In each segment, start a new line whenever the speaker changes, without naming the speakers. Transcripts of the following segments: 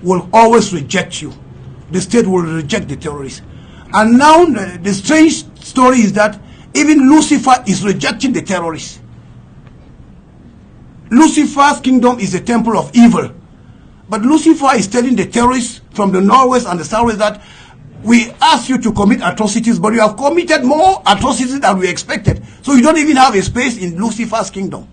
will always reject you. The state will reject the terrorists. And now the strange story is that even Lucifer is rejecting the terrorists. Lucifer's kingdom is a temple of evil. But Lucifer is telling the terrorists from the northwest and the southwest that we asked you to commit atrocities, but you have committed more atrocities than we expected. So you don't even have a space in Lucifer's kingdom.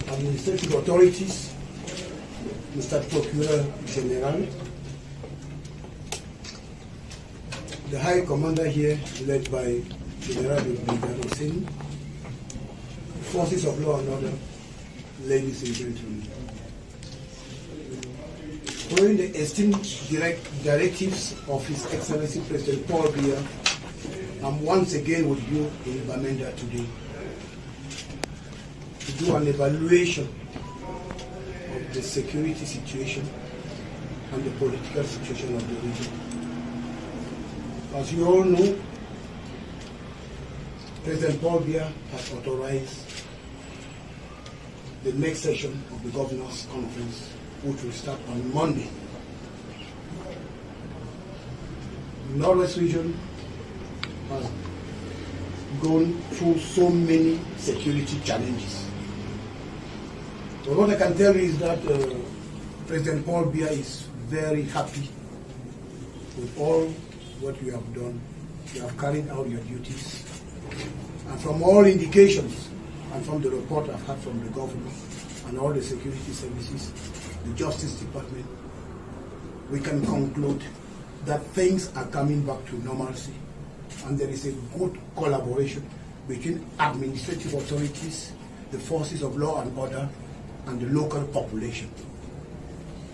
Administrative authorities, Mr. Procureur General, the High Commander here, led by General Hussein, forces of law and order, ladies and gentlemen. Following the esteemed directives of His Excellency President Paul Biya, I'm once again with you in Bamenda today to do an evaluation of the security situation and the political situation of the region. As you all know, President Paul Biya has authorized the next session of the Governors' Conference, which will start on Monday. The Northwest region has gone through so many security challenges. So what I can tell you is that President Paul Biya is very happy with all what you have done. You have carried out your duties. And from all indications, and from the report I've had from the government and all the security services, the Justice Department, we can conclude that things are coming back to normalcy and there is a good collaboration between administrative authorities, the forces of law and order, and the local population.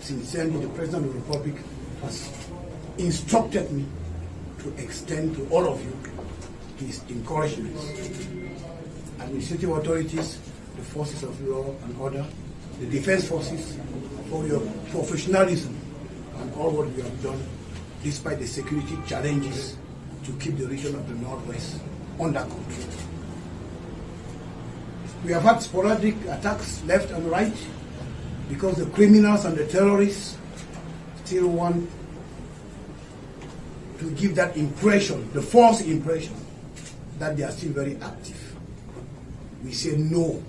Sincerely, the President of the Republic has instructed me to extend to all of you his encouragements. Administrative authorities, the forces of law and order, the defense forces, for your professionalism and all what you have done despite the security challenges to keep the region of the Northwest under control. We have had sporadic attacks left and right because the criminals and the terrorists still want to give that impression, the false impression, that they are still very active. We say no.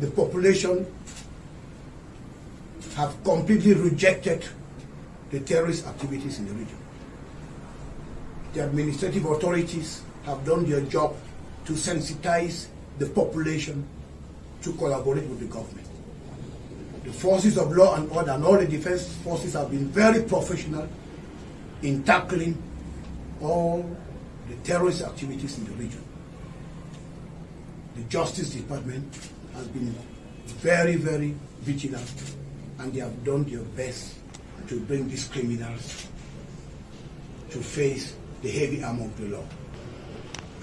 The population have completely rejected the terrorist activities in the region. The administrative authorities have done their job to sensitize the population to collaborate with the government. The forces of law and order and all the defense forces have been very professional in tackling all the terrorist activities in the region. The Justice Department has been very, very vigilant, and they have done their best to bring these criminals to face the heavy arm of the law.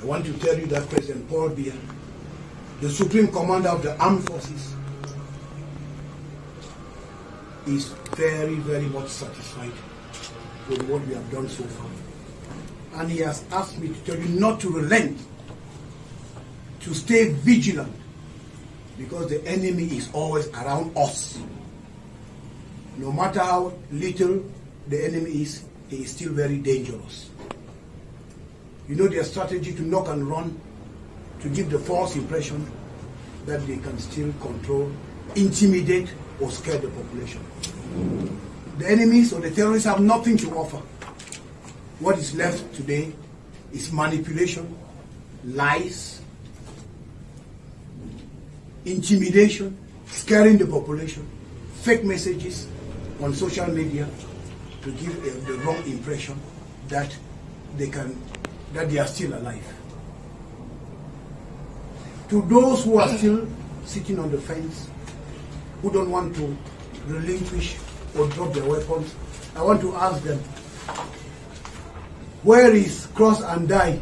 I want to tell you that President Paul Biya, the Supreme Commander of the Armed Forces, is very, very much satisfied with what we have done so far. And he has asked me to tell you not to relent, to stay vigilant, because the enemy is always around us. No matter how little the enemy is, he is still very dangerous. You know their strategy to knock and run, to give the false impression that they can still control, intimidate, or scare the population. The enemies or the terrorists have nothing to offer. What is left today is manipulation, lies, intimidation, scaring the population, fake messages on social media to give the wrong impression that they are still alive. To those who are still sitting on the fence, who don't want to relinquish or drop their weapons, I want to ask them, where is Cross and Die?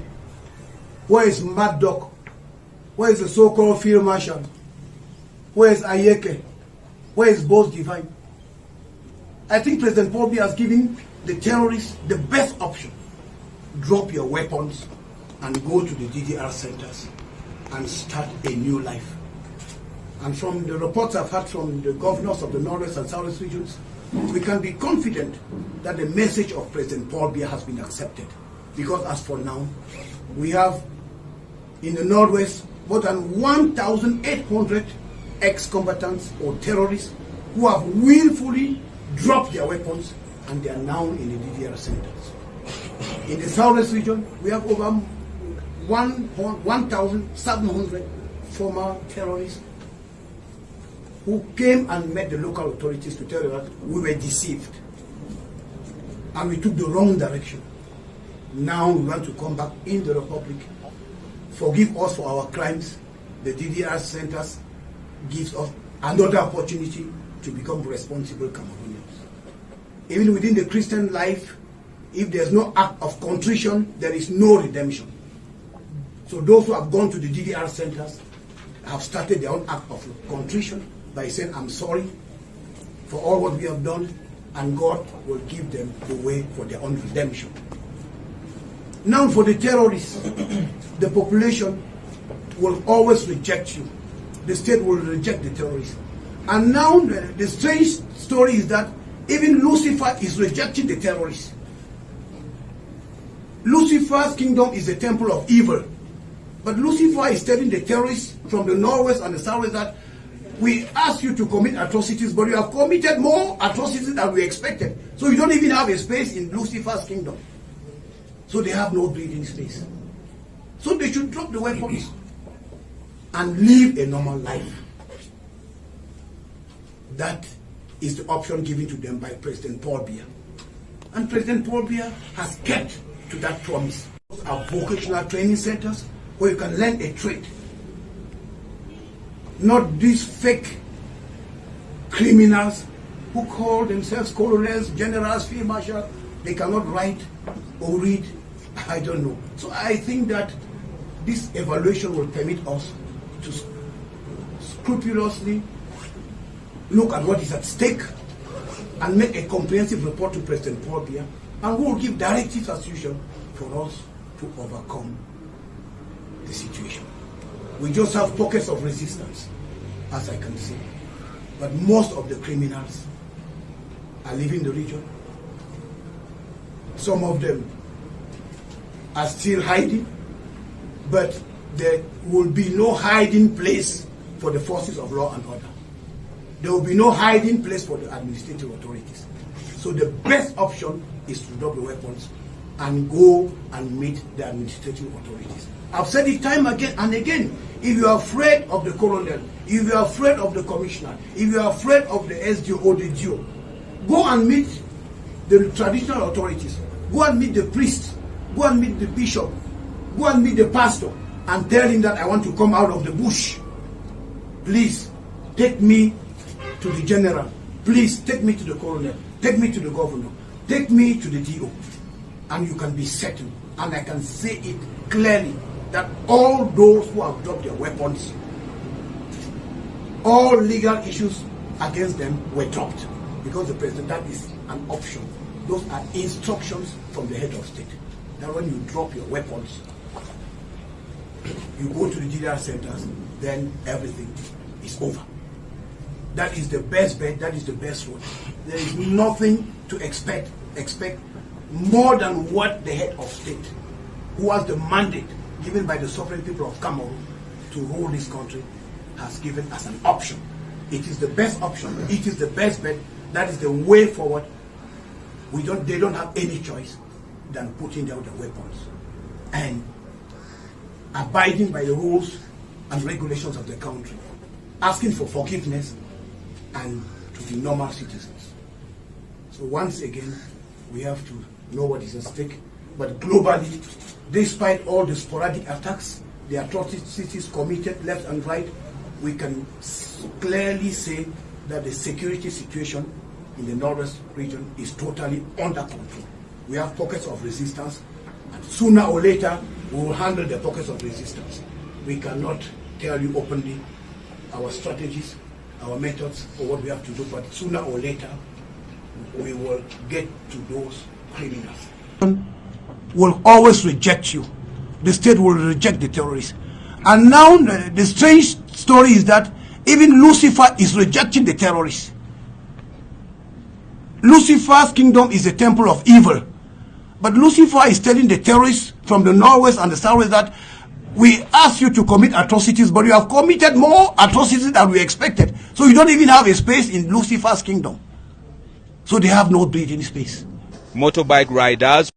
Where is Mad Dog? Where is the so-called Field Marshal? Where is Ayeke? Where is Boss Divine? I think President Paul Biya has given the terrorists the best option. Drop your weapons and go to the DDR centers and start a new life. And from the reports I've had from the governors of the Northwest and Southwest regions, we can be confident that the message of President Paul Biya has been accepted. Because as for now, we have in the Northwest more than 1,800 ex-combatants or terrorists who have willfully dropped their weapons and they are now in the DDR centers. In the Southwest region, we have over 1,700 former terrorists who came and met the local authorities to tell them that we were deceived and we took the wrong direction. Now we want to come back in the Republic. Forgive us for our crimes. The DDR centers gives us another opportunity to become responsible Cameroonians. Even within the Christian life, if there's no act of contrition, there is no redemption. So those who have gone to the DDR centers have started their own act of contrition by saying, I'm sorry for all what we have done, and God will give them the way for their own redemption. Now for the terrorists, the population will always reject you. The state will reject the terrorists. And now the strange story is that even Lucifer is rejecting the terrorists. Lucifer's kingdom is the temple of evil. But Lucifer is telling the terrorists from the Northwest and the Southwest that we asked you to commit atrocities, but you have committed more atrocities than we expected. So you don't even have a space in Lucifer's kingdom. So they have no breathing space. So they should drop the weapons and live a normal life. That is the option given to them by President Paul Biya. And President Paul Biya has kept to that promise. Those are vocational training centers where you can learn a trade. Not these fake criminals who call themselves colonels, generals, field marshals. They cannot write or read. I don't know. So I think that this evaluation will permit us to scrupulously look at what is at stake and make a comprehensive report to President Paul Biya, and we will give directives as usual for us to overcome the situation. We just have pockets of resistance, as I can see. But most of the criminals are leaving the region. Some of them are still hiding, but there will be no hiding place for the forces of law and order. There will be no hiding place for the administrative authorities. So the best option is to drop the weapons and go and meet the administrative authorities. I've said it time again and again. If you are afraid of the colonel, if you are afraid of the commissioner, if you are afraid of the SDO or the DO, go and meet the traditional authorities. Go and meet the priest. Go and meet the bishop. Go and meet the pastor and tell him that I want to come out of the bush. Please take me to the general. Please take me to the colonel. Take me to the governor. Take me to the DO. And you can be settled. And I can say it clearly that all those who have dropped their weapons, all legal issues against them were dropped. Because the president, that is an option. Those are instructions from the head of state. That when you drop your weapons, you go to the DDR centers, then everything is is over. That is the best bet, that is the best road. There is nothing to expect more than what the head of state, who has the mandate given by the sovereign people of Cameroon to rule this country, has given as an option. It is the best option. It is the best bet. That is the way forward. They don't have any choice than putting down their weapons and abiding by the rules and regulations of the country, asking for forgiveness and to be normal citizens. So once again, we have to know what is at stake. But globally, despite all the sporadic attacks, the atrocities committed left and right, we can clearly say that the security situation in the Northwest region is totally under control. We have pockets of resistance, and sooner or later, we will handle the pockets of resistance. We cannot tell you openly our strategies, our methods, or what we have to do, but sooner or later, we will get to those criminals. Will always reject you. The state will reject the terrorists. And now the strange story is that even Lucifer is rejecting the terrorists. Lucifer's kingdom is a temple of evil. But Lucifer is telling the terrorists from the northwest and the southwest that we asked you to commit atrocities, but you have committed more atrocities than we expected. So you don't even have a space in Lucifer's kingdom. So they have no breathing space.
Motorbike riders